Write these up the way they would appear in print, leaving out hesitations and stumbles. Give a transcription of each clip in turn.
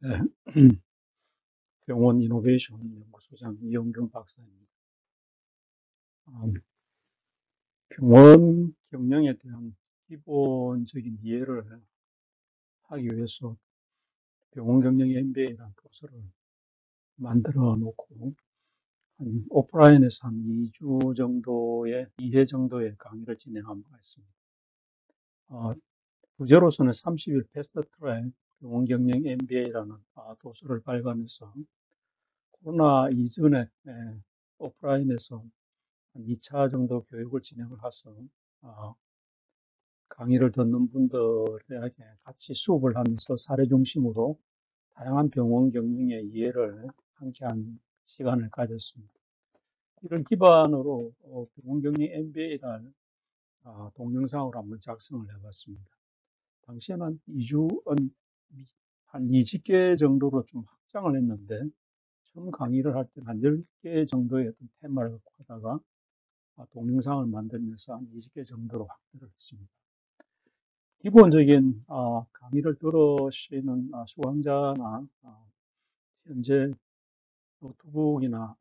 네, 병원 이노베이션 연구소장 이영경 박사입니다. 아, 병원 경영에 대한 기본적인 이해를 하기 위해서 병원 경영 MBA라는 코스를 만들어 놓고 한 오프라인에서 한 2주 정도의 2회 정도의 강의를 진행한 바가 있습니다. 부제로서는 30일 패스트 트랙 병원 경영 MBA라는 도서를 발간해서 코로나 이전에 오프라인에서 한 2차 정도 교육을 진행을 해서 어, 강의를 듣는 분들에게 같이 수업을 하면서 사례 중심으로 다양한 병원 경영의 이해를 함께한 시간을 가졌습니다. 이를 기반으로 병원 경영 MBA를 동영상으로 한번 작성을 해봤습니다. 당시에는 한 20개 정도로 좀 확장을 했는데 처음 강의를 할 때는 한 10개 정도의 어떤 테마를 갖고 하다가 동영상을 만들면서 한 20개 정도로 확대를 했습니다. 기본적인 강의를 들으시는 수강자나 현재 노트북이나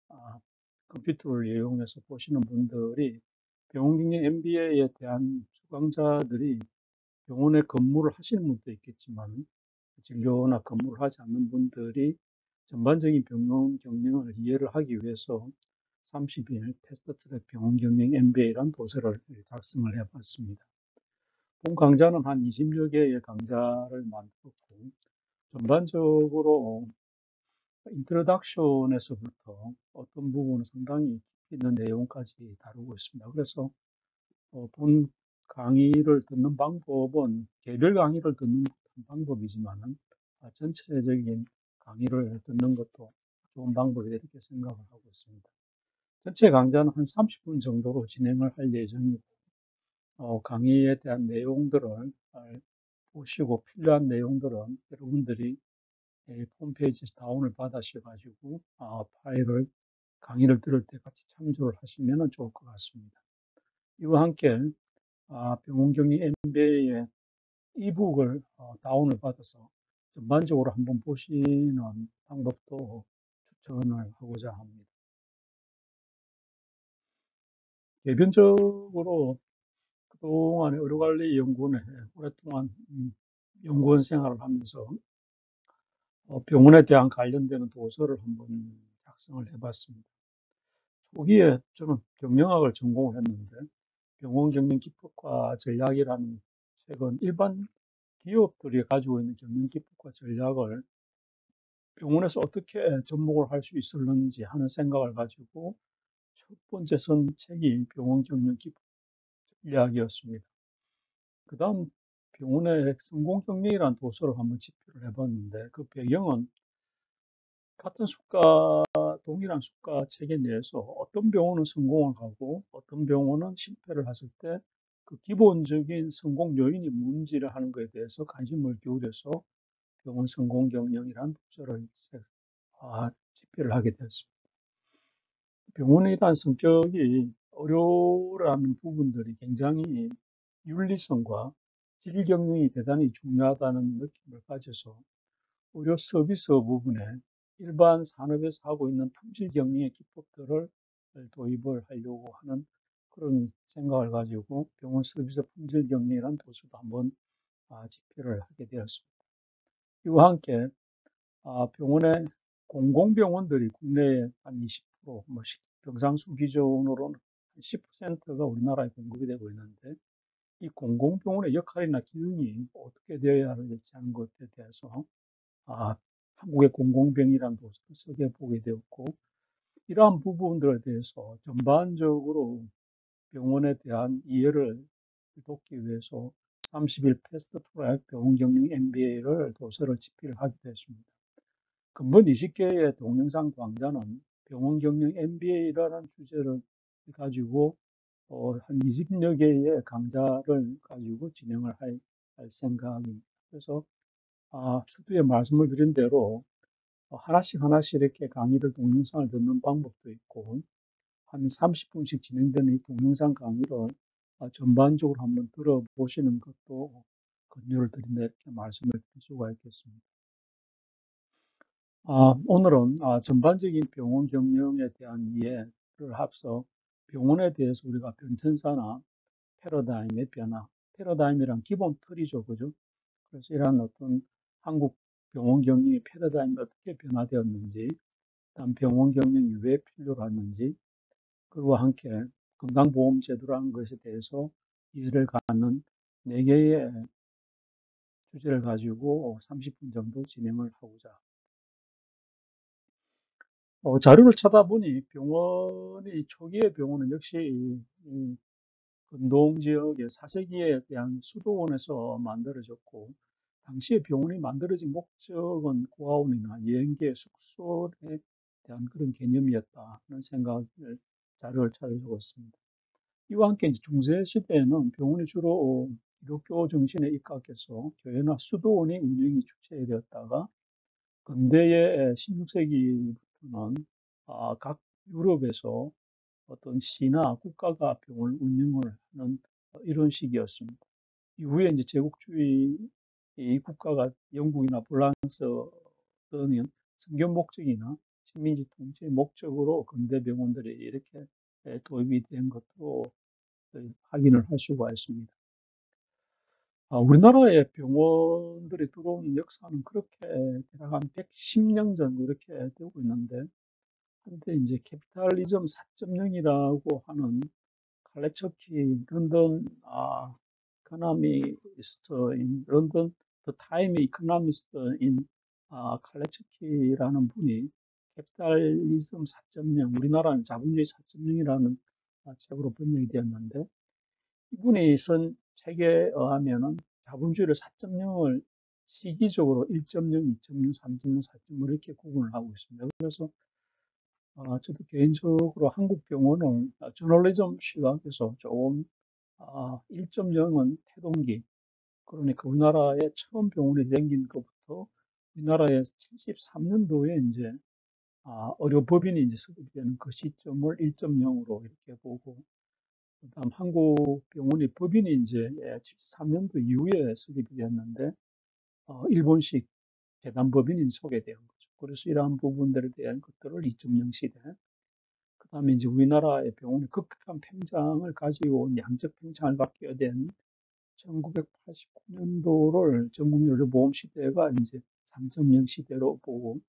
컴퓨터를 이용해서 보시는 분들이 병원경영 MBA에 대한 수강자들이 병원에 근무를 하시는 분도 있겠지만 진료나 근무를 하지 않는 분들이 전반적인 병원 경영을 이해를 하기 위해서 30일 패스트트랙 병원 경영 MBA라는 도서를 작성을 해봤습니다. 본 강좌는 한 20여 개의 강좌를 만들었고 전반적으로 인트로덕션에서부터 어떤 부분은 상당히 깊이 있는 내용까지 다루고 있습니다. 그래서 본 강의를 듣는 방법은 개별 강의를 듣는 방법이지만은 전체적인 강의를 듣는 것도 좋은 방법이다 이렇게 생각을 하고 있습니다. 전체 강좌는 한 30분 정도로 진행을 할 예정이고 강의에 대한 내용들을 보시고 필요한 내용들은 여러분들이 홈페이지에서 다운을 받으셔가지고 파일을 강의를 들을 때 같이 참조를 하시면 좋을 것 같습니다. 이와 함께 병원경리 MBA의 이북을 다운을 받아서 전반적으로 한번 보시는 방법도 추천을 하고자 합니다. 개변적으로 그동안 의료관리연구원에 오랫동안 연구원 생활을 하면서 병원에 대한 관련되는 도서를 한번 작성을 해봤습니다. 초기에 저는 경영학을 전공을 했는데 병원 경영 기법과 전략이라는 책은 일반 기업들이 가지고 있는 경영 기법과 전략을 병원에서 어떻게 접목을 할 수 있을는지 하는 생각을 가지고 첫 번째 선 책이 병원 경영 기법 전략이었습니다. 그 다음 병원의 성공 경영이라는 도서를 한번 집필을 해봤는데 그 배경은 같은 동일한 수가 체계 내에서 어떤 병원은 성공을 하고 어떤 병원은 실패를 했을 때 그 기본적인 성공 요인이 뭔지를 하는 것에 대해서 관심을 기울여서 병원 성공 경영이라는 도서를 집필을 하게 되었습니다. 병원에 대한 성격이 의료라는 부분들이 굉장히 윤리성과 질 경영이 대단히 중요하다는 느낌을 가져서 의료 서비스 부분에 일반 산업에서 하고 있는 품질 경영의 기법들을 도입을 하려고 하는 그런 생각을 가지고 병원 서비스 품질 경영이라는 도서도 한번 집필을 하게 되었습니다. 이와 함께 병원의 공공병원들이 국내에 한 20%, 병상수 기준으로는 10%가 우리나라에 공급이 되고 있는데 이 공공병원의 역할이나 기능이 어떻게 되어야 할지 하는 것에 대해서 한국의 공공병이라는 도서를 쓰게 보게 되었고 이러한 부분들에 대해서 전반적으로 병원에 대한 이해를 돕기 위해서 30일 패스트 트랙 병원 경영 MBA를 도서를 집필하게 됐습니다. 근본 20개의 동영상 강좌는 병원 경영 MBA라는 주제를 가지고 한 20여 개의 강좌를 가지고 진행을 할 생각입니다. 그래서 서두에 말씀을 드린 대로 하나씩 하나씩 이렇게 강의를 동영상을 듣는 방법도 있고 한 30분씩 진행되는 이 동영상 강의를 전반적으로 한번 들어보시는 것도 권유를 드린다 이렇게 말씀을 드릴 수가 있겠습니다. 오늘은 전반적인 병원 경영에 대한 이해를 앞서 병원에 대해서 우리가 변천사나 패러다임의 변화, 패러다임이란 기본 틀이죠, 그죠? 그래서 이러한 어떤 한국 병원 경영의 패러다임이 어떻게 변화되었는지, 다음 병원 경영이 왜 필요했는지, 그와 함께 건강보험제도라는 것에 대해서 이해를 갖는 네 개의 주제를 가지고 30분 정도 진행을 하고자. 자료를 찾아보니 병원이 초기의 병원은 역시 이 근동 지역의 사세기에 대한 수도원에서 만들어졌고, 당시에 병원이 만들어진 목적은 고아원이나 여행계 숙소에 대한 그런 개념이었다는 생각을 자료를 찾아보고 있습니다. 이와 함께 이제 중세 시대에는 병원이 주로 기독교 정신에 입각해서 교회나 수도원이 운영이 주체되었다가 근대의 16세기부터는 각 유럽에서 어떤 시나 국가가 병을 운영을 하는 이런 시기였습니다. 이후에 이제 제국주의 이 국가가 영국이나 프랑스 등은 선교 목적이나 식민지 통치 목적으로 근대 병원들이 이렇게 도입이 된 것으로 확인을 할 수가 있습니다. 우리나라의 병원들이 들어온 역사는 그렇게 대략 한 110년 전 이렇게 되고 있는데, 한때 이제 캐피탈리즘 4.0이라고 하는 칼레처키 런던 이코노미스트인 런던 더 타임 이코노미스트인 칼레처키라는 분이 캐피탈리즘 4.0 우리나라는 자본주의 4.0이라는 책으로 번역이 되었는데, 이분이 쓴 책에 의하면은 자본주의를 4.0을 시기적으로 1.0, 2.0, 3.0, 4.0 이렇게 구분을 하고 있습니다. 그래서 저도 개인적으로 한국 병원을 저널리즘 시각에서 조금 1.0은 태동기, 그러니까 우리나라에 처음 병원이 생긴 것부터 우리나라에 73년도에 이제 의료법인이 이제 수립되는 그 시점을 1.0으로 이렇게 보고, 그다음 한국 병원이 법인이 이제 73년도 이후에 수립이 되었는데 일본식 재단법인이 소개된 거죠. 그래서 이러한 부분들에 대한 것들을 2.0 시대, 그다음에 이제 우리나라의 병원이 급격한 팽창을 가지고 온 양적 팽창을 갖게 된 1989년도를 전국의료보험 시대가 이제 3.0 시대로 보고,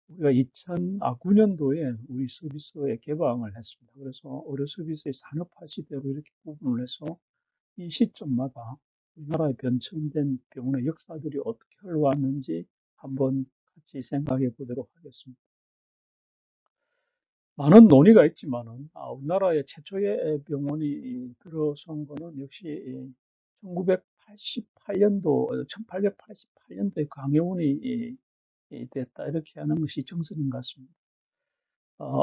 우리가 2009년도에 우리 서비스의 개방을 했습니다. 그래서 의료 서비스의 산업화 시대로 이렇게 구분을 해서 이 시점마다 우리나라의 변천된 병원의 역사들이 어떻게 흘러왔는지 한번 같이 생각해 보도록 하겠습니다. 많은 논의가 있지만은 우리나라의 최초의 병원이 들어선 거는 역시 1988년도, 1888년도에 강해원이 됐다 이렇게 하는 것이 정설인 것 같습니다.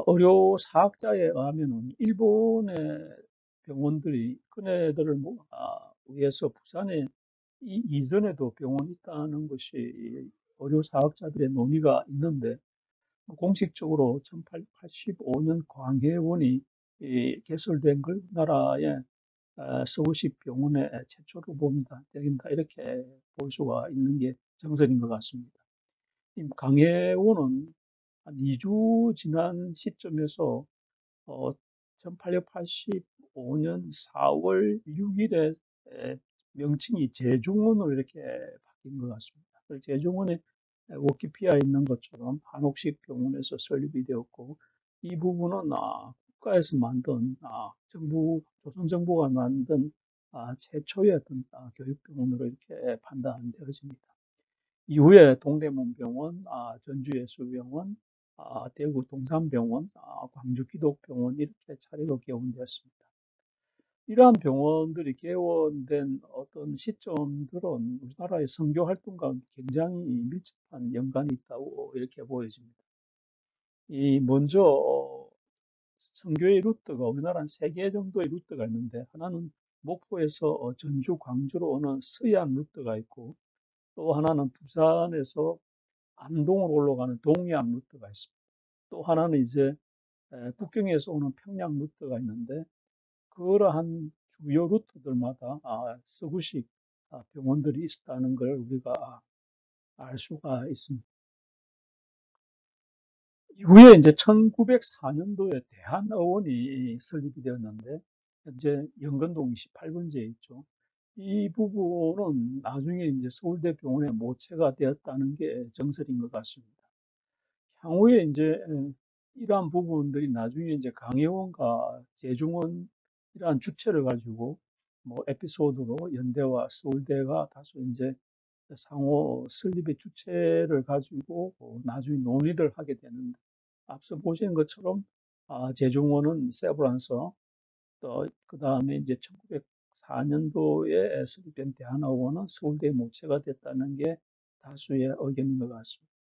의료 사학자에 의하면은 일본의 병원들이 그네들을 위해서 부산에 이전에도 병원이 있다는 것이 의료 사학자들의 논의가 있는데, 공식적으로 1885년 광해원이 개설된 걸 우리나라의 서구식 병원의 최초로 봅니다. 여긴다 이렇게 볼 수가 있는 게 정설인 것 같습니다. 이 강해원은 한 2주 지난 시점에서 1885년 4월 6일에 명칭이 제중원으로 이렇게 바뀐 것 같습니다. 제중원에 워키피아에 있는 것처럼 한옥식 병원에서 설립이 되었고, 이 부분은 국가에서 만든 조선 정부가 만든 최초의 어떤 교육병원으로 이렇게 판단되어집니다. 이후에 동대문병원, 전주예술병원, 대구 동산병원, 광주 기독병원 이렇게 차례로 개원되었습니다. 이러한 병원들이 개원된 어떤 시점들은 우리나라의 선교 활동과 굉장히 밀접한 연관이 있다고 이렇게 보여집니다. 이 먼저 선교의 루트가 우리나라는 세 개 정도의 루트가 있는데, 하나는 목포에서 전주, 광주로 오는 서해안 루트가 있고, 또 하나는 부산에서 안동으로 올라가는 동해안 루트가 있습니다. 또 하나는 이제 북경에서 오는 평양 루트가 있는데, 그러한 주요 루트들마다 서구식 병원들이 있었다는 걸 우리가 알 수가 있습니다. 이후에 이제 1904년도에 대한의원이 설립이 되었는데, 현재 연근동 28번지에 있죠. 이 부분은 나중에 이제 서울대 병원의 모체가 되었다는 게 정설인 것 같습니다. 향후에 이제 이러한 부분들이 나중에 이제 강혜원과 재중원 이러한 주체를 가지고 뭐 에피소드로 연대와 서울대가 다소 이제 상호 설립의 주체를 가지고 나중에 논의를 하게 되는데, 앞서 보신 것처럼 재중원은 세브란서, 또 그 다음에 이제 1904년도에 설립된 대한의원은 서울대 모체가 됐다는 게 다수의 의견인 것 같습니다.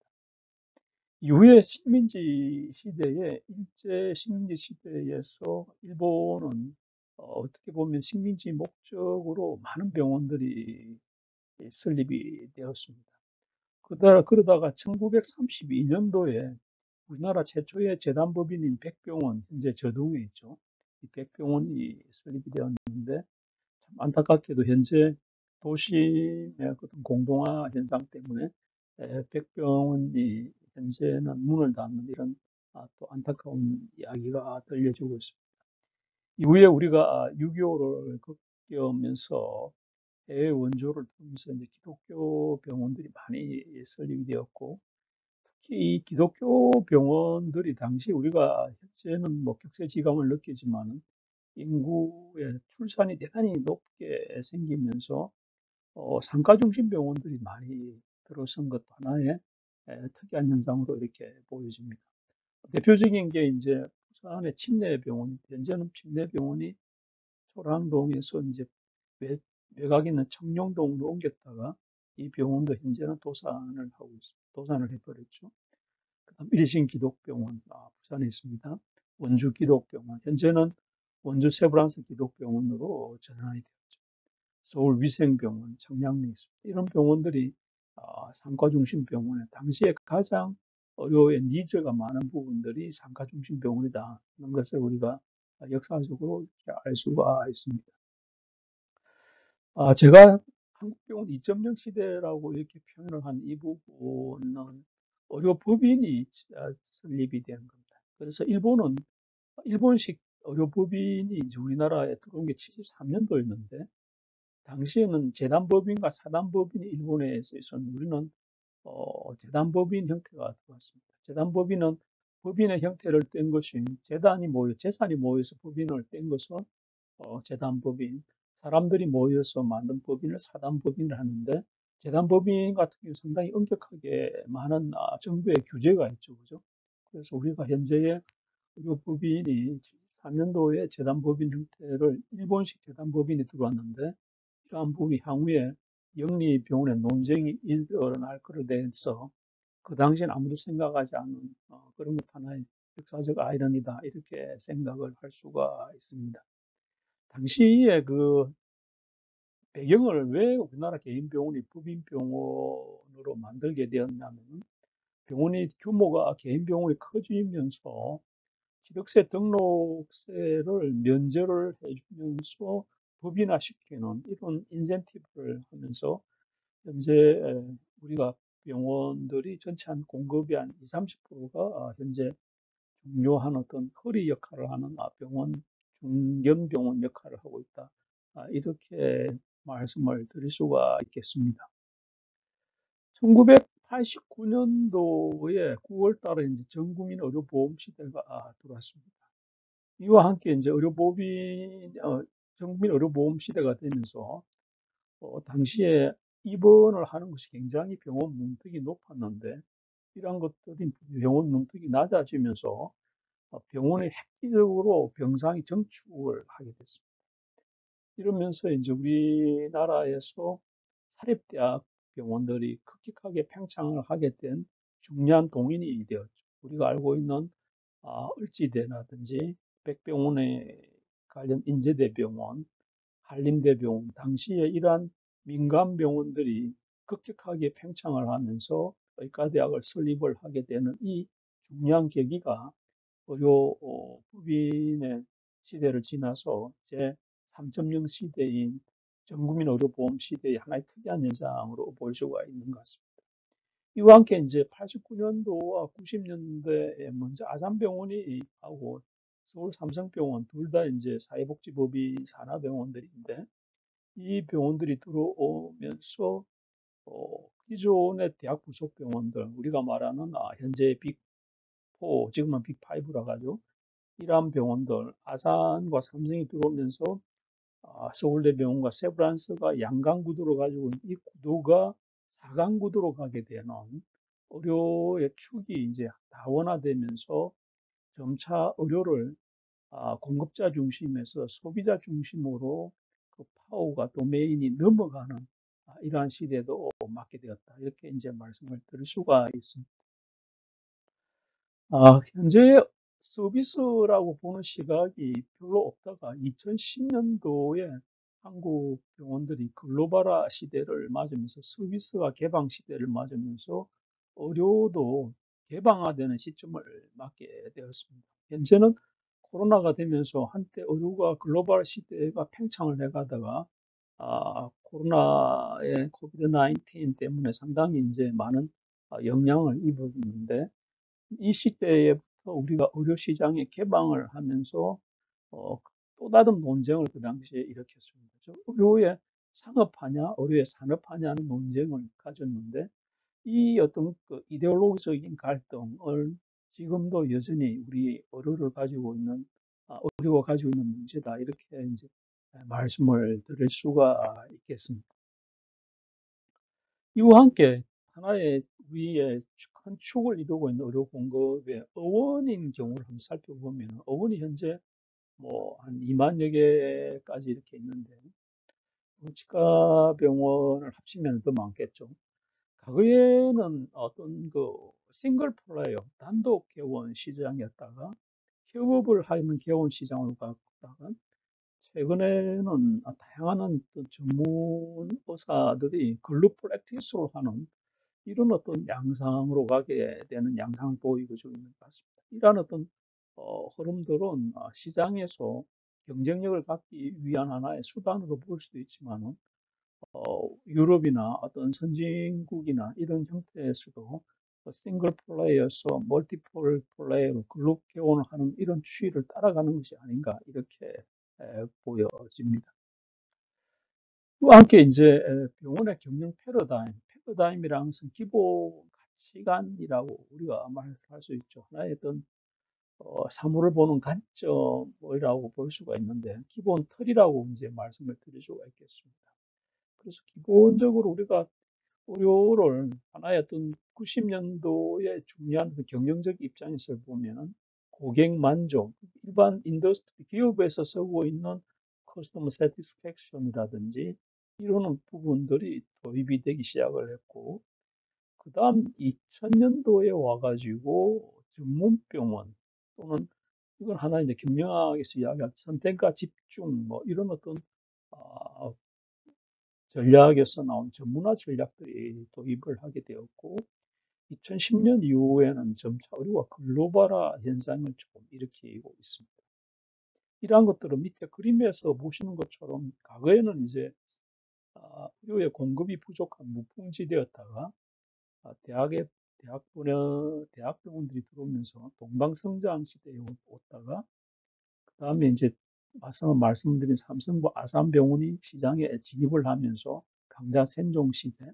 이후에 식민지 시대에, 일제 식민지 시대에서 일본은 어떻게 보면 식민지 목적으로 많은 병원들이 설립이 되었습니다. 그러다가 1932년도에 우리나라 최초의 재단법인인 백병원, 현재 저동에 있죠. 이 백병원이 설립이 되었는데, 참 안타깝게도 현재 도심의 어떤 공동화 현상 때문에 백병원이 현재는 문을 닫는 이런 또 안타까운 이야기가 들려지고 있습니다. 이후에 우리가 6.25를 겪으면서 해외 원조를 통해서 이제 기독교 병원들이 많이 설립이 되었고, 특히 이 기독교 병원들이 당시 우리가 현재는 뭐 격세지감을 느끼지만은 인구의 출산이 대단히 높게 생기면서 상가 중심 병원들이 많이 들어선 것도 하나의 특이한 현상으로 이렇게 보여집니다. 대표적인 게 이제 부산의 침례병원, 현재는 침례병원이 초량동에서 이제 외, 외곽에 있는 청룡동으로 옮겼다가 이 병원도 현재는 도산을 하고 있습니다. 도산을 해버렸죠. 그다음 일신기독병원, 부산에 있습니다. 원주기독병원, 현재는 원주 세브란스 기독병원으로 전환이 되었죠. 서울위생병원, 청량리에 있습니다. 이런 병원들이 상가 중심 병원에 당시에 가장 의료의 니즈가 많은 부분들이 상가 중심 병원이다 하는 것을 우리가 역사적으로 이렇게 알 수가 있습니다. 제가 한국병원 2.0 시대라고 이렇게 표현을 한 이 부분은 의료법인이 설립이 된 겁니다. 그래서 일본식 의료법인이 이제 우리나라에 들어온 게 73년도였는데, 당시에는 재단법인과 사단법인이 일본에서 있었는데, 우리는 재단법인 형태가 들어왔습니다. 재단법인은 법인의 형태를 뗀 것이, 재산이 모여서 법인을 뗀 것은 재단법인, 사람들이 모여서 만든 법인을 사단법인을 하는데, 재단법인 같은 경우 상당히 엄격하게 많은 정부의 규제가 있죠, 그죠? 그래서 우리가 현재의 의료법인이 3년도에 재단법인 형태를 일본식 재단법인이 들어왔는데, 이러한 부분이 향후에 영리병원의 논쟁이 일어날 거로 돼서 그 당시엔 아무도 생각하지 않은 그런 것 하나의 역사적 아이러니다, 이렇게 생각을 할 수가 있습니다. 당시에 그 배경을 왜 우리나라 개인 병원이 법인 병원으로 만들게 되었냐면, 병원이 규모가 개인 병원이 커지면서 기득세 등록세를 면제를 해주면서 법인화시키는 이런 인센티브를 하면서 현재 우리가 병원들이 전체 한 공급의 한 20, 30%가 현재 중요한 어떤 허리 역할을 하는 병원, 중견병원 역할을 하고 있다. 이렇게 말씀을 드릴 수가 있겠습니다. 1989년도에 9월 달에 이제 전국민 의료보험 시대가 들어왔습니다. 이와 함께 이제 전국민 의료보험 시대가 되면서 당시에 입원을 하는 것이 굉장히 병원 문턱이 높았는데, 이러한 것들이 병원 문턱이 낮아지면서 병원에 획기적으로 병상이 정축을 하게 됐습니다. 이러면서 이제 우리나라에서 사립대학 병원들이 급격하게 팽창을 하게 된 중요한 동인이 되었죠. 우리가 알고 있는 을지대라든지 백병원에 관련 인제대병원, 한림대병원, 당시에 이러한 민간 병원들이 급격하게 팽창을 하면서 의과대학을 설립을 하게 되는 이 중요한 계기가 의료법인의 시대를 지나서 제 3.0 시대인 전국민 의료보험 시대의 하나의 특이한 현상으로 볼 수가 있는 것 같습니다. 이와 함께 이제 89년도와 90년대에 먼저 아산병원이 하고 서울 삼성병원 둘 다 이제 사회복지법인 산하병원들인데 이 병원들이 들어오면서 기존의 대학 부속 병원들 우리가 말하는 현재 빅4 지금은 빅5라 가지고 이러한 병원들 아산과 삼성이 들어오면서 서울대병원과 세브란스가 양강 구도로 가지고 있는 이 구도가 사강 구도로 가게 되는 의료의 축이 이제 다원화되면서 점차 의료를 공급자 중심에서 소비자 중심으로 그 파워가 도메인이 넘어가는 이러한 시대도 맞게 되었다. 이렇게 이제 말씀을 드릴 수가 있습니다. 현재 서비스라고 보는 시각이 별로 없다가 2010년도에 한국 병원들이 글로벌화 시대를 맞으면서 서비스가 개방 시대를 맞으면서 의료도 개방화되는 시점을 맞게 되었습니다. 현재는 코로나가 되면서 한때 의료가 글로벌 시대가 팽창을 해가다가 코로나의 코비드 19 때문에 상당히 이제 많은 영향을 입었는데 이 시대에부터 우리가 의료 시장의 개방을 하면서 어, 또 다른 논쟁을 그 당시에 일으켰습니다. 의료의 상업화냐, 의료의 산업화냐는 논쟁을 가졌는데 이 어떤 그 이데올로기적인 갈등을 지금도 여전히 우리 의료를 가지고 있는 의료가 가지고 있는 문제다 이렇게 이제 말씀을 드릴 수가 있겠습니다. 이와 함께 하나의 우리의 큰 축을 이루고 있는 의료 공급의 의원인 경우를 한번 살펴보면 의원이 현재 뭐 한 2만여 개까지 이렇게 있는데 치과 병원을 합치면 더 많겠죠. 과거에는 어떤 그 싱글 플레이어 단독 개원 시장이었다가 협업을 하는 개원 시장으로 갔다가 최근에는 다양한 어떤 전문 의사들이 글룹 프랙티스로 하는 이런 어떤 양상으로 가게 되는 양상을 보이고 있는 것 같습니다. 이러한 어떤 흐름들은 시장에서 경쟁력을 갖기 위한 하나의 수단으로 볼 수도 있지만은 유럽이나 어떤 선진국이나 이런 형태에서도 싱글 플레이어에서 멀티플 플레이어로 글로 개원을 하는 이런 추이를 따라가는 것이 아닌가 이렇게 보여집니다. 그와 함께 이제 병원의 경영 패러다임이라는 것은 기본 가치관이라고 우리가 말할 수 있죠. 하나의 어떤 사물을 보는 관점이라고 볼 수가 있는데 기본 틀이라고 이제 말씀을 드릴 수가 있겠습니다. 그래서 기본적으로 우리가 의료를 하나의 어떤 90년도의 중요한 그 경영적 입장에서 보면은 고객 만족, 일반 인더스트리 기업에서 쓰고 있는 커스터머 세티스팩션이라든지 이런 부분들이 도입이 되기 시작을 했고, 그 다음 2000년도에 와가지고 전문병원 또는 이건 하나 이제 경영학에서 이야기할 선택과 집중 뭐 이런 어떤 아, 전략에서 나온 전문화 전략들이 도입을 하게 되었고 2010년 이후에는 점차 우리가 글로벌화 현상을 조금 일으키고 있습니다. 이러한 것들은 밑에 그림에서 보시는 것처럼 과거에는 이제 의료의 공급이 부족한 무풍지대였다가 대학병원들이 들어오면서 동방성장 시대에 왔다가 그다음에 이제 말씀드린 삼성과 아산병원이 시장에 진입을 하면서 강자 생존 시대,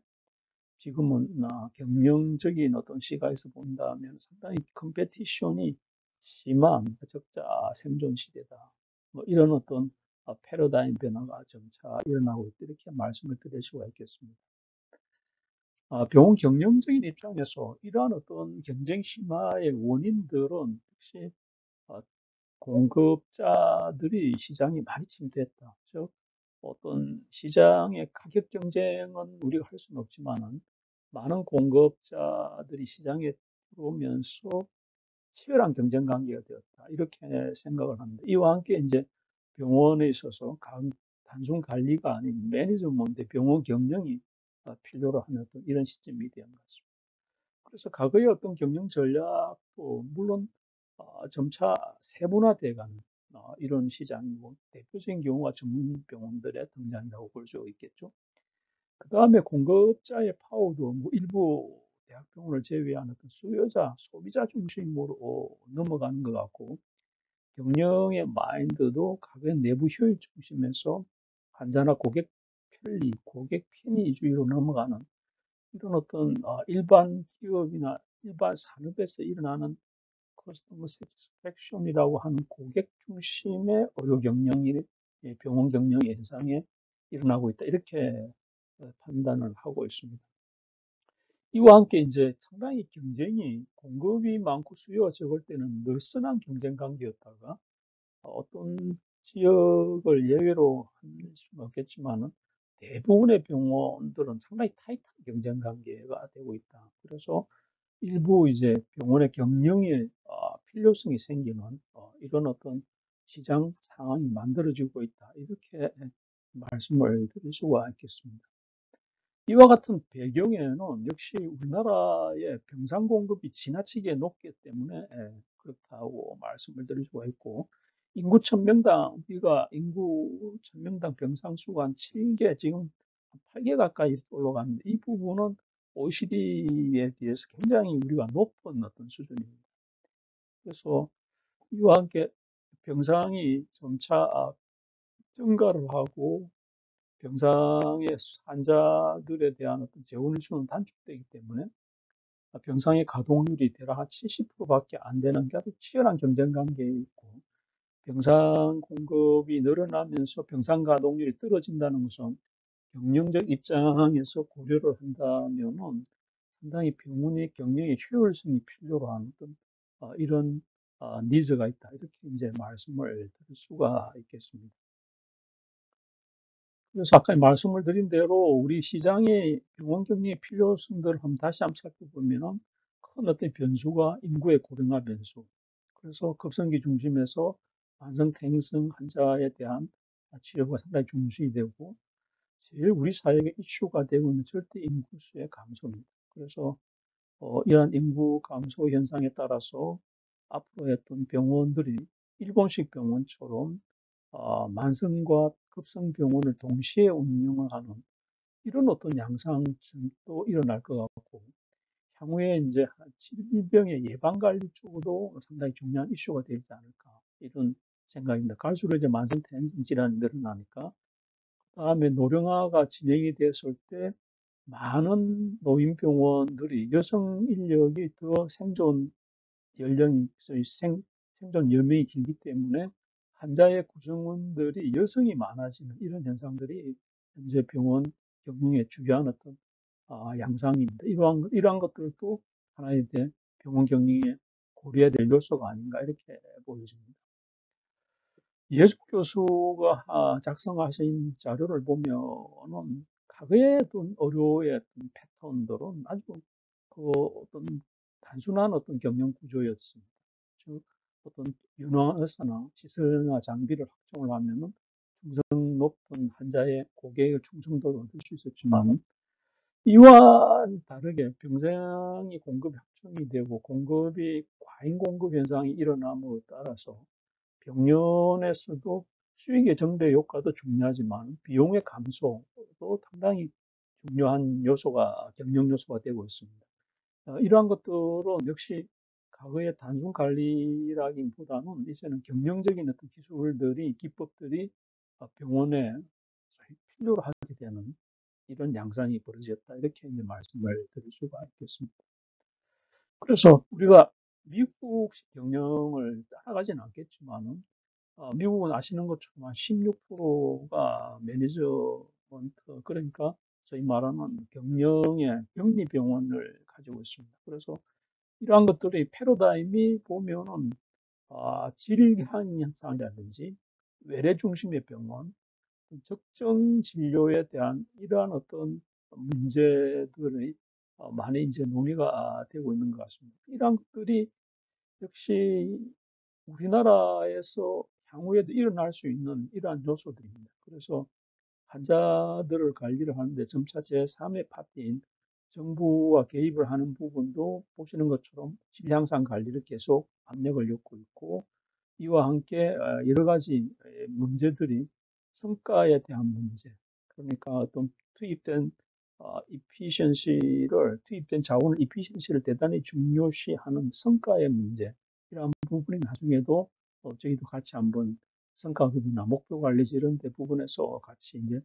지금은 경영적인 어떤 시각에서 본다면 상당히 컴페티션이 심한 적자 생존 시대다. 뭐 이런 어떤 패러다임 변화가 점차 일어나고 있다. 이렇게 말씀을 드릴 수가 있겠습니다. 병원 경영적인 입장에서 이러한 어떤 경쟁 심화의 원인들은 역시 어, 공급자들이 시장이 많이 침투했다. 즉, 어떤 시장의 가격 경쟁은 우리가 할 수는 없지만은 많은 공급자들이 시장에 들어오면서 치열한 경쟁 관계가 되었다. 이렇게 생각을 합니다. 이와 함께 이제 병원에 있어서 단순 관리가 아닌 매니지먼트, 병원 경영이 필요로 하는 어떤 이런 시점이 되는 것 같습니다. 그래서 과거의 어떤 경영 전략도 물론 점차 세분화돼가는 이런 시장이고 대표적인 경우가 전문 병원들의 등장이라고 볼 수 있겠죠. 그 다음에 공급자의 파워도 뭐 일부 대학병원을 제외한 어떤 수요자, 소비자 중심으로 넘어가는 것 같고, 경영의 마인드도 가게 내부 효율 중심에서 환자나 고객 편리, 고객 편의 위주로 넘어가는 이런 어떤 일반 기업이나 일반 산업에서 일어나는 커스터머 세티스팩션이라고 하는 고객 중심의 의료 경영이 병원 경영의 현상에 일어나고 있다. 이렇게 판단을 하고 있습니다. 이와 함께 이제 상당히 경쟁이 공급이 많고 수요가 적을 때는 늘씬한 경쟁 관계였다가 어떤 지역을 예외로 할 수는 없겠지만은 대부분의 병원들은 상당히 타이트한 경쟁 관계가 되고 있다. 그래서 일부 이제 병원의 경영에 필요성이 생기는 이런 어떤 시장 상황이 만들어지고 있다. 이렇게 말씀을 드릴 수가 있겠습니다. 이와 같은 배경에는 역시 우리나라의 병상 공급이 지나치게 높기 때문에 그렇다고 말씀을 드릴 수가 있고, 인구 1000명당, 우리가 인구 1000명당 병상 수가 한 7개, 지금 8개 가까이 올라가는데, 이 부분은 OECD에 비해서 굉장히 우리가 높은 어떤 수준입니다. 그래서 이와 함께 병상이 점차 증가를 하고, 병상의 환자들에 대한 어떤 재원 수는 단축되기 때문에 병상의 가동률이 대략 한 70%밖에 안 되는 게 아주 치열한 경쟁 관계에 있고, 병상 공급이 늘어나면서 병상 가동률이 떨어진다는 것은 경영적 입장에서 고려를 한다면은 상당히 병원의 경영의 효율성이 필요로 하는 어떤 이런 니즈가 있다. 이렇게 이제 말씀을 드릴 수가 있겠습니다. 그래서 아까 말씀을 드린 대로 우리 시장의 병원 격리의 필요성들을 다시 한번 살펴보면은 큰 어떤 변수가 인구의 고령화 변수. 그래서 급성기 중심에서 만성태행성 환자에 대한 치료가 상당히 중시 되고, 제일 우리 사회의 이슈가 되고 있는 절대 인구수의 감소입니다. 그래서 이러한 인구 감소 현상에 따라서 앞으로 했던 병원들이 일본식 병원처럼 만성과 급성병원을 동시에 운영을 하는 이런 어떤 양상도 일어날 것 같고, 향후에 이제 질병의 예방관리 쪽으로 상당히 중요한 이슈가 되지 않을까, 이런 생각입니다. 갈수록 이제 만성태행성 질환이 늘어나니까, 그다음에 노령화가 진행이 됐을 때 많은 노인병원들이 여성 인력이 더 생존 연령이, 생존 연명이 길기 때문에 환자의 구성원들이 여성이 많아지는 이런 현상들이 현재 병원 경영에 중요한 어떤 양상입니다. 이러한 것들도 하나의 병원 경영에 고려해야 될 요소가 아닌가 이렇게 보여집니다. 이해숙 교수가 작성하신 자료를 보면은 과거의 어떤 의료의 어떤 패턴들은 아주 그 어떤 단순한 어떤 경영 구조였습니다. 즉 어떤 유능한 의사나 시설이나 장비를 확충을 하면은 충성 높은 환자의 고객의 충성도를 얻을 수 있었지만, 이와 다르게 병상이 공급 확충이 되고 공급이 과잉 공급 현상이 일어남에 따라서 병원에서도 수익의 정대 효과도 중요하지만 비용의 감소도 상당히 중요한 요소가 경영 요소가 되고 있습니다. 이러한 것들은 역시 과거의 단순 관리라기보다는 이제는 경영적인 어떤 기술들이 기법들이 병원에 필요로 하게 되는 이런 양상이 벌어졌다. 이렇게 이제 말씀을 드릴 수가 있겠습니다. 그래서 우리가 미국식 경영을 따라가지는 않겠지만은 미국은 아시는 것처럼 한 16%가 매니저먼트, 그러니까 저희 말하는 경영의 영리병원을 가지고 있습니다. 그래서 이러한 것들이 패러다임이 보면은 질환 현상이라든지 외래 중심의 병원, 적정 진료에 대한 이러한 어떤 문제들이 많이 이제 논의가 되고 있는 것 같습니다. 이러한 것들이 역시 우리나라에서 향후에도 일어날 수 있는 이러한 요소들입니다. 그래서 환자들을 관리를 하는데 점차 제3의 파트인 정부와 개입을 하는 부분도 보시는 것처럼 질 향상 관리를 계속 압력을 넣고 있고, 이와 함께 여러 가지 문제들이 성과에 대한 문제, 그러니까 어떤 투입된 efficiency를 투입된 자원을 efficiency를 대단히 중요시하는 성과의 문제 이런 부분이 나중에도 저희도 같이 한번 성과 급이나 목표 관리지 이런 데 부분에서 같이 이제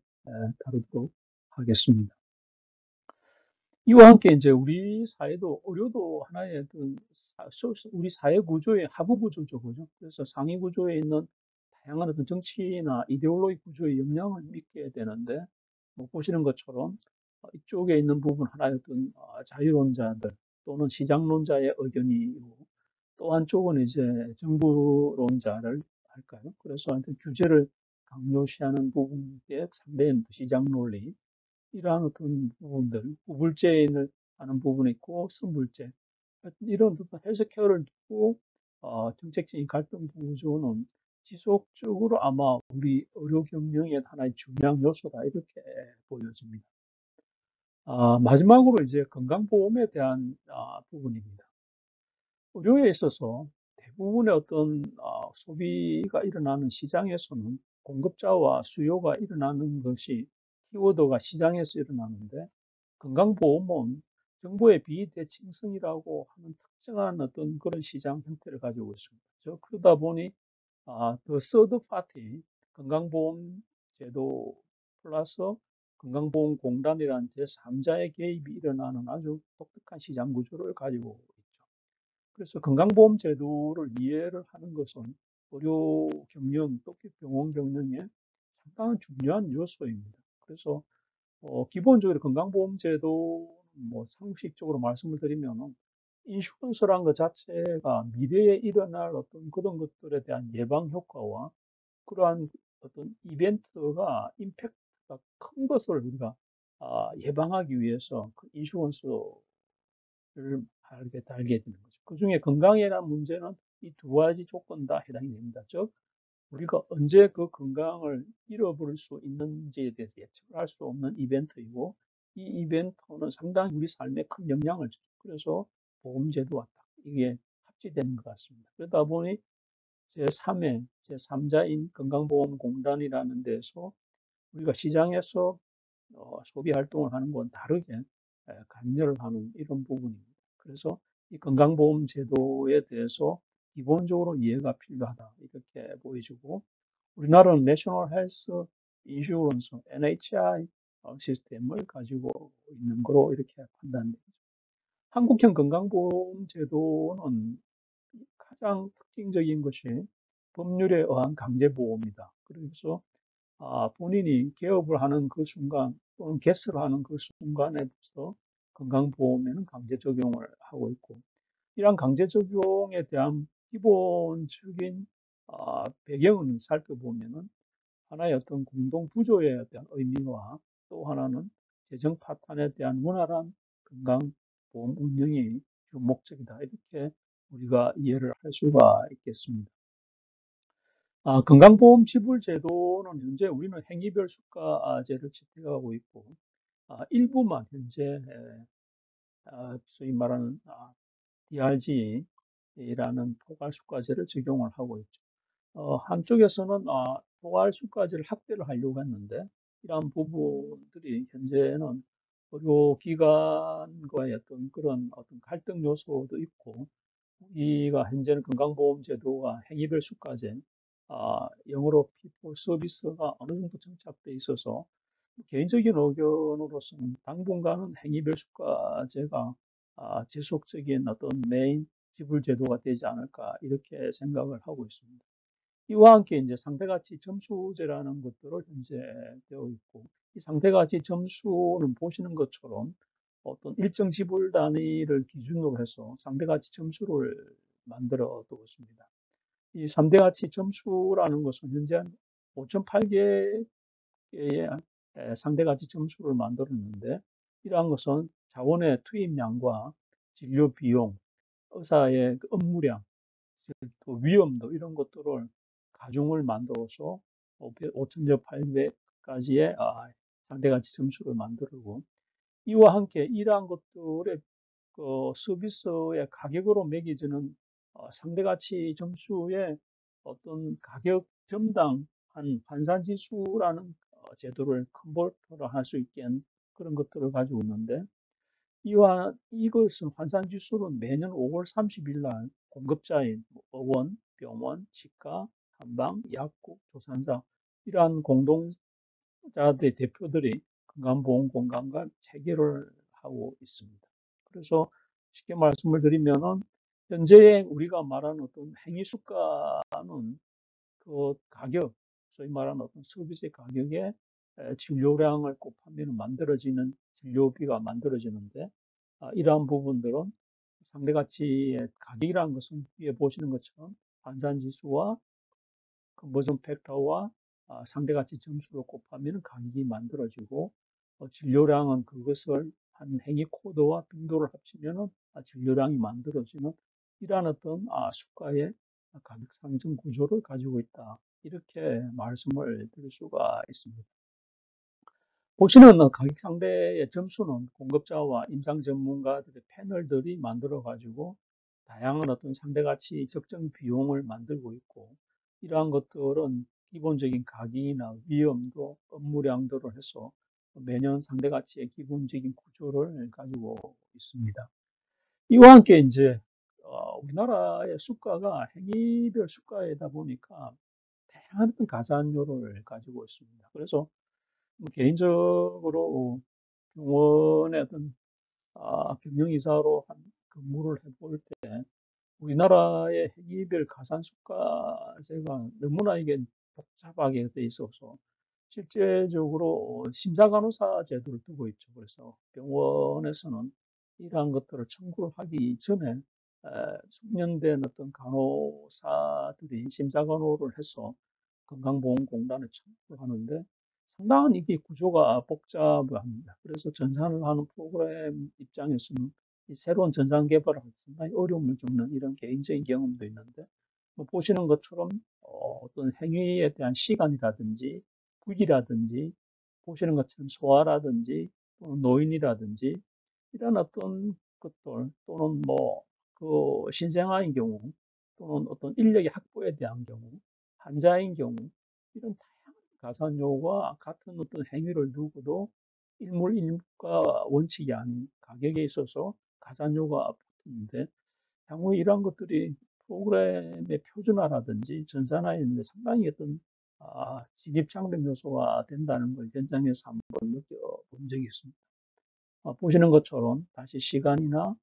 다루도록 하겠습니다. 이와 함께 이제 우리 사회도 의료도 하나의 어떤 우리 사회 구조의 하부 구조죠, 그죠? 그래서 상위 구조에 있는 다양한 어떤 정치나 이데올로기 구조의 영향을 믿게 되는데, 뭐 보시는 것처럼 이쪽에 있는 부분 하나의 어떤 자유론자들 또는 시장론자의 의견이고, 또 한쪽은 이제 정부론자를 할까요? 그래서 하여튼 규제를 강요시하는 부분에 상대는 시장 논리, 이러한 어떤 부분들, 우불제인을 하는 부분이 있고, 선불제. 이런 어떤 헬스케어를 두고, 정책적인 갈등 구조는 지속적으로 아마 우리 의료 경영의 하나의 중요한 요소다, 이렇게 보여집니다. 마지막으로 이제 건강보험에 대한 부분입니다. 의료에 있어서 대부분의 어떤 소비가 일어나는 시장에서는 공급자와 수요가 일어나는 것이 키워드가 시장에서 일어나는데, 건강보험은 정부의 비대칭성이라고 하는 특정한 어떤 그런 시장 형태를 가지고 있습니다. 그러다 보니 그 서드 파티 건강보험 제도 플러스 건강보험공단이라는 제3자의 개입이 일어나는 아주 독특한 시장 구조를 가지고 있죠. 그래서 건강보험 제도를 이해를 하는 것은 의료 경영, 또 병원 경영에 상당한 중요한 요소입니다. 그래서 기본적으로 건강보험 제도 뭐 상식적으로 말씀을 드리면은 인슈런스라는 것 자체가 미래에 일어날 어떤 그런 것들에 대한 예방 효과와 그러한 어떤 이벤트가 임팩트가 큰 것을 우리가 예방하기 위해서 그 인슈런스를 달게 되는 거죠. 그 중에 건강이라는 문제는 이 두 가지 조건 다 해당이 됩니다. 즉, 우리가 언제 그 건강을 잃어버릴 수 있는지에 대해서 예측을 할 수 없는 이벤트이고, 이 이벤트는 상당히 우리 삶에 큰 영향을 주죠. 그래서 보험제도와 딱 이게 합치되는 것 같습니다. 그러다 보니 제3의, 제3자인 건강보험공단이라는 데서 우리가 시장에서 소비 활동을 하는 건 다르게 관여를 하는 이런 부분입니다. 그래서 이 건강보험 제도에 대해서 기본적으로 이해가 필요하다, 이렇게 보여주고, 우리나라는 내셔널 헬스 인슈런스 NHI 시스템을 가지고 있는 거로 이렇게 판단됩니다. 한국형 건강보험 제도는 가장 특징적인 것이 법률에 의한 강제보험이다. 그래서 본인이 개업을 하는 그 순간 또는 개설을 하는 그 순간에부터 건강보험에는 강제 적용을 하고 있고, 이러한 강제 적용에 대한 기본적인 배경을 살펴보면은 하나의 어떤 공동 구조에 대한 의미와, 또 하나는 재정 파탄에 대한 원활한 건강보험 운영이 주 목적이다, 이렇게 우리가 이해를 할 수가 있겠습니다. 건강보험 지불 제도는 현재 우리는 행위별 수가제를 채택하고 있고, 일부만 현재 소위 말하는 DRG라는 포괄수가제를 적용을 하고 있죠. 한쪽에서는 포괄수가제를 확대를 하려고 했는데, 이러한 부분들이 현재는 의료기관과의 어떤 그런 어떤 갈등 요소도 있고, 우리가 현재는 건강보험제도가 행위별 수가제, 영어로 people 서비스가 어느 정도 정착돼 있어서 개인적인 의견으로서는 당분간은 행위별 수가제가 지속적인 어떤 메인 지불 제도가 되지 않을까, 이렇게 생각을 하고 있습니다. 이와 함께 이제 상대가치 점수제라는 것들을 현재 되어 있고, 이 상대가치 점수는 보시는 것처럼 어떤 일정 지불 단위를 기준으로 해서 상대가치 점수를 만들어 두었습니다. 이 3대 가치 점수라는 것은 현재 한 5.8개의 상대 가치 점수를 만들었는데, 이러한 것은 자원의 투입량과 진료 비용, 의사의 그 업무량, 또 위험도 이런 것들을 가중을 만들어서 5,800까지의 상대 가치 점수를 만들고, 이와 함께 이러한 것들의 서비스의 가격으로 매겨지는 상대 가치 점수의 어떤 가격 점당 한 환산지수라는 제도를 컨버터를 할 수 있게 그런 것들을 가지고 있는데 이것은 환산지수는 매년 5월 30일 날 공급자인 뭐 의원, 병원, 치과, 한방, 약국, 조산사 이러한 공동자들의 대표들이 건강보험공단과 체결을 하고 있습니다. 그래서 쉽게 말씀을 드리면은 현재 우리가 말하는 어떤 행위수가는 그 가격, 소위 말하는 어떤 서비스의 가격에 진료량을 곱하면 만들어지는 진료비가 만들어지는데 이러한 부분들은 상대가치의 가격이라는 것은 위에 보시는 것처럼 환산지수와 컨버전 팩터와 상대가치 점수를 곱하면 가격이 만들어지고 진료량은 그것을 한 행위 코드와 빈도를 합치면 진료량이 만들어지는 이러한 어떤 수가의 가격 상승 구조를 가지고 있다. 이렇게 말씀을 드릴 수가 있습니다. 보시는 가격 상대의 점수는 공급자와 임상 전문가들의 패널들이 만들어 가지고 다양한 어떤 상대가치 적정 비용을 만들고 있고 이러한 것들은 기본적인 가격이나 위험도 업무량도를 해서 매년 상대가치의 기본적인 구조를 가지고 있습니다. 이와 함께 이제 우리나라의 수가가 행위별 수가이다 보니까 다양한 어떤 가산료를 가지고 있습니다. 그래서 뭐 개인적으로 병원의 어떤 경영이사로 근무를 해볼 때 우리나라의 행위별 가산수가제가 너무나 이게 복잡하게 돼 있어서 실제적으로 심사간호사 제도를 두고 있죠. 그래서 병원에서는 이러한 것들을 청구를 하기 전에 숙련된 어떤 간호사들이 심사간호를 해서 건강보험공단에 청구를 하는데 상당한 이게 구조가 복잡합니다. 그래서 전산을 하는 프로그램 입장에서는 이 새로운 전산 개발을 상당히 어려움을 겪는 이런 개인적인 경험도 있는데 뭐 보시는 것처럼 어떤 행위에 대한 시간이라든지 부위라든지 보시는 것처럼 소아라든지 또는 노인이라든지 이런 어떤 것들 또는 뭐 그 신생아인 경우 또는 어떤 인력의 확보에 대한 경우 환자인 경우 이런 다양한 가산요가 같은 어떤 행위를 두고도 일물일가 원칙이 아닌 가격에 있어서 가산요가 붙는데 향후 이러한 것들이 프로그램의 표준화라든지 전산화에 있는데 상당히 어떤 진입장벽 요소가 된다는 걸 현장에서 한번 느껴본 적이 있습니다. 보시는 것처럼 다시 시간이나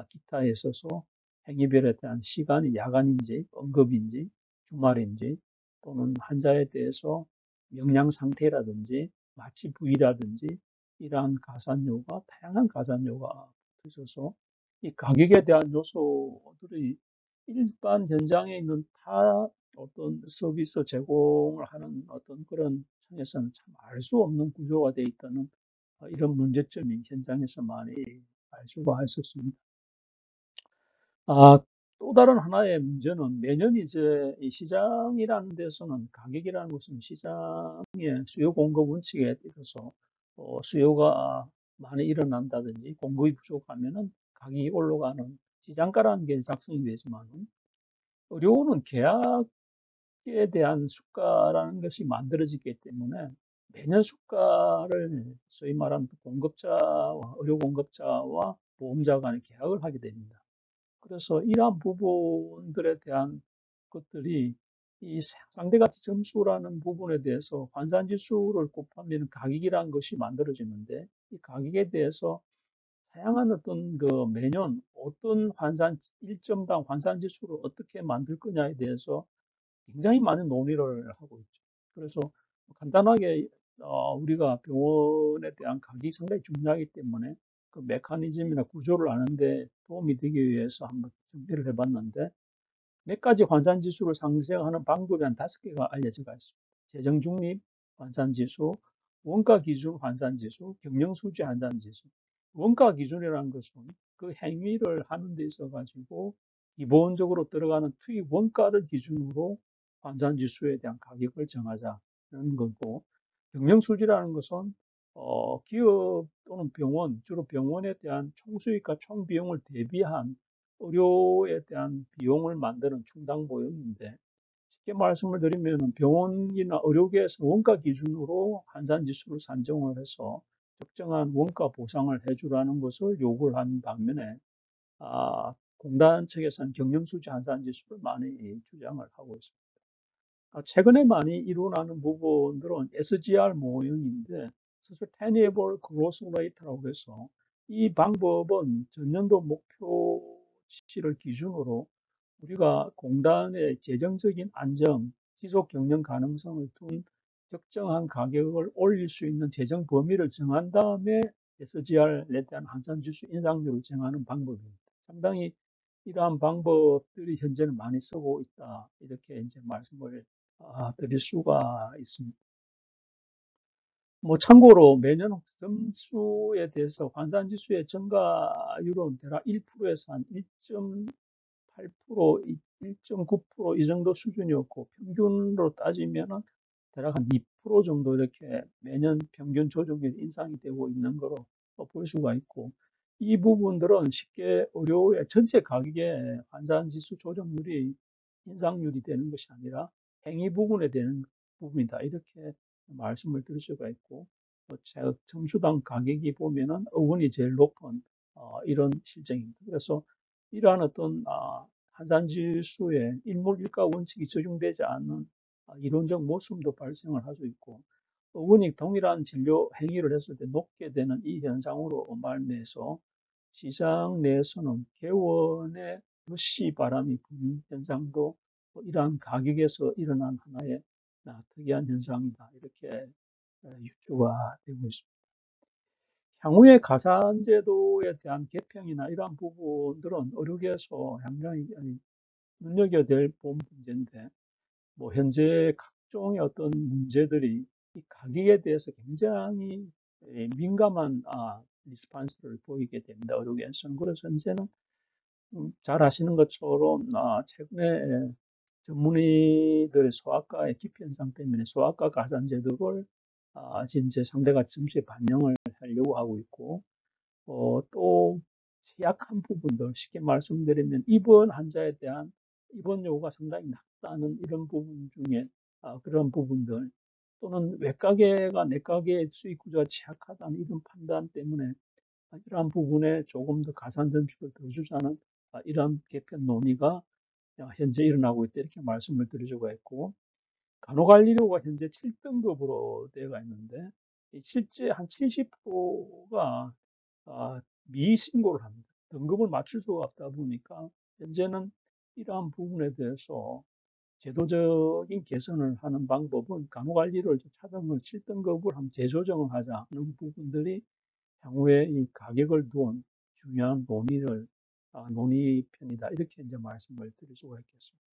기타에 있어서 행위별에 대한 시간이 야간인지 응급인지 주말인지 또는 환자에 대해서 영양 상태라든지 마취 부위라든지 이러한 가산료가 다양한 가산료가 있어서 이 가격에 대한 요소들이 일반 현장에 있는 타 어떤 서비스 제공을 하는 어떤 그런層에서는 참 알 수 없는 구조가 되어 있다는 이런 문제점이 현장에서 많이 알 수가 있었습니다. 아, 또 다른 하나의 문제는 매년 이제 이 시장이라는 데서는 가격이라는 것은 시장의 수요 공급 원칙에 따라서 수요가 많이 일어난다든지 공급이 부족하면은 가격이 올라가는 시장가라는 게 작성이 되지만은 의료는 계약에 대한 수가라는 것이 만들어지기 때문에 매년 수가를 소위 말하는 공급자와 의료 공급자와 보험자 간에 계약을 하게 됩니다. 그래서 이러한 부분들에 대한 것들이 이 상대가치 점수라는 부분에 대해서 환산지수를 곱하면 가격이라는 것이 만들어지는데 이 가격에 대해서 다양한 어떤 그 매년 어떤 일정당 환산지수를 어떻게 만들 거냐에 대해서 굉장히 많은 논의를 하고 있죠. 그래서 간단하게 우리가 병원에 대한 가격이 상당히 중요하기 때문에 그 메커니즘이나 구조를 아는데 도움이 되기 위해서 한번 준비를 해봤는데 몇 가지 환산지수를 상쇄하는 방법이 한 5개가 알려져 있습니다. 재정중립 환산지수, 원가기준 환산지수, 경영수지 환산지수. 원가기준이라는 것은 그 행위를 하는 데 있어 가지고 기본적으로 들어가는 투입 원가를 기준으로 환산지수에 대한 가격을 정하자는 거고, 경영수지라는 것은 기업 또는 병원, 주로 병원에 대한 총수익과 총비용을 대비한 의료에 대한 비용을 만드는 충당보험인데 쉽게 말씀을 드리면 병원이나 의료계에서 원가 기준으로 환산지수를 산정을 해서 적정한 원가 보상을 해주라는 것을 요구를 한 반면에 공단 측에서는 경영수지 한산지수를 많이 주장을 하고 있습니다. 최근에 많이 일어나는 부분들은 SGR 모형인데, Sustainable Growth Rate라고 해서 이 방법은 전년도 목표치를 기준으로 우리가 공단의 재정적인 안정, 지속 경영 가능성을 둔 적정한 가격을 올릴 수 있는 재정 범위를 정한 다음에 SGR에 대한 한산지수 인상률을 정하는 방법입니다. 상당히 이러한 방법들이 현재는 많이 쓰고 있다. 이렇게 이제 말씀을 드릴 수가 있습니다. 참고로 매년 점수에 대해서 환산지수의 증가율은 대략 1%에서 한 1.8%, 1.9%이 정도 수준이었고, 평균으로 따지면은 대략 한 2% 정도 이렇게 매년 평균 조정률 인상이 되고 있는 거로 볼 수가 있고, 이 부분들은 쉽게 의료의 전체 가격의 환산지수 조정률이 인상률이 되는 것이 아니라 행위 부분에 되는 부분이다. 이렇게 말씀을 드릴 수가 있고, 점수당 가격이 보면은 어원이 제일 높은 이런 실정입니다. 그래서 이러한 어떤 한산지수에 일몰일가 원칙이 적용되지 않는 이론적 모순도 발생을 할 수 있고, 어원이 동일한 진료 행위를 했을 때 높게 되는 이 현상으로 말미해서 시장 내에서는 개원의 rush 바람이 부는 현상도 이러한 가격에서 일어난 하나의 특이한 현상이다. 이렇게 유추가 되고 있습니다. 향후에 가산제도에 대한 개편이나 이러한 부분들은 의료계에서 굉장히 눈여겨야 될 문제인데, 현재 각종의 어떤 문제들이 이 가격에 대해서 굉장히 민감한 리스판스를 보이게 됩니다. 의료계에서는. 그래서 현재는 잘 아시는 것처럼 최근에 전문의들의 소아과의 기피 현상 때문에 소아과 가산제도를 지금 제 상대가 점수에 반영을 하려고 하고 있고, 또 취약한 부분들, 쉽게 말씀드리면 입원 환자에 대한 입원 요구가 상당히 낮다는 이런 부분 중에 그런 부분들, 또는 외과계가 내과계의 수익 구조가 취약하다는 이런 판단 때문에 이러한 부분에 조금 더 가산 점수를 더 주자는 이러한 개편 논의가 현재 일어나고 있다. 이렇게 말씀을 드릴 수가 있고, 간호관리료가 현재 7등급으로 되어 있는데, 실제 한 70%가 미신고를 합니다. 등급을 맞출 수가 없다 보니까 현재는 이러한 부분에 대해서 제도적인 개선을 하는 방법은 간호관리료를 차등을 7등급을 한번 재조정을 하자는 부분들이 향후에 이 가격을 둔 중요한 논의편이다. 이렇게 이제 말씀을 드릴 수가 있겠습니다.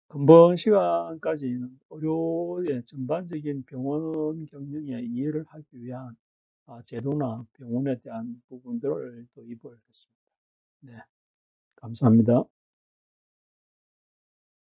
근본 시간까지는 의료의 전반적인 병원 경영의 이해를 하기 위한 제도나 병원에 대한 부분들을 도입을 했습니다. 네, 감사합니다.